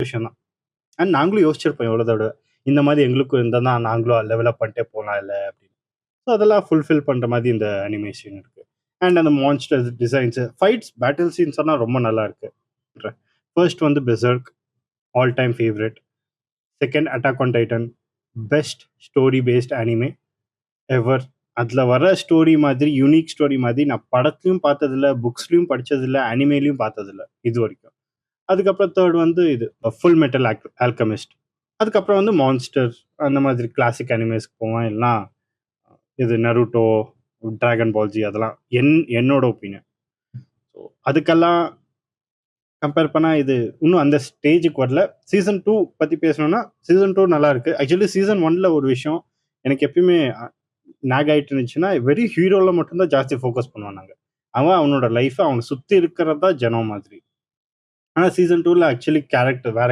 விஷயம் தான். அண்ட் நாங்களும் யோசிச்சிருப்போம் எவ்வளோ தடவ. இந்த மாரி எங்களுக்கும் இருந்தா தான் நாங்களும் லெவல் அப் பண்ணிட்டே போலாம்ல அப்படின்னு. ஸோ அதெல்லாம் ஃபுல்ஃபில் பண்ற மாரி இந்த அனிமேஷன் இருக்கு. அண்ட் அந்த monster designs, fights, battle scenes எல்லாம் ரொம்ப நல்லா இருக்கு. ஃபர்ஸ்ட் வந்து Berserk all time favourite. Second Attack on Titan best story based anime ever. அதுல வர ஸ்டோரி மாதிரி யூனிக் ஸ்டோரி மாதிரி நான் படத்துலயும் பார்த்ததில்ல, புக்ஸ்லயும் படிச்சதில்ல, அனிமேலயும் பார்த்ததில்ல இதுவரைக்கும். அதுக்கப்புறம் தேர்ட் வந்து இது ஃபுல் மெட்டல் ஆல்கெமிஸ்ட். அதுக்கப்புறம் வந்து மான்ஸ்டர் அந்த மாதிரி கிளாசிக் அனிமேஸ்க்கு போவேன். இல்லைனா இது நருட்டோ, டிராகன் பால் ஜி அதெல்லாம் என்னோட ஒப்பீனியன். ஸோ அதுக்கெல்லாம் கம்பேர் பண்ணா இது இன்னும் அந்த ஸ்டேஜுக்கு வரல. சீசன் 2 பத்தி பேசணும்னா, சீசன் 2 நல்லா இருக்கு. ஆக்சுவலி சீசன் 1ல ஒரு விஷயம் எனக்கு எப்பயுமே நாக் ஆயிட்டு இருந்துச்சுன்னா, வெறும் ஹீரோல மட்டும் தான் ஜாஸ்தி ஃபோக்கஸ் பண்ணுவான் நாங்க. அவன் அவனோட லைஃப அவன சுத்தி இருக்கிறது தான் ஜனம் மாதிரி. ஆனா சீசன் 2ல ஆக்சுவலி கேரக்டர் வேற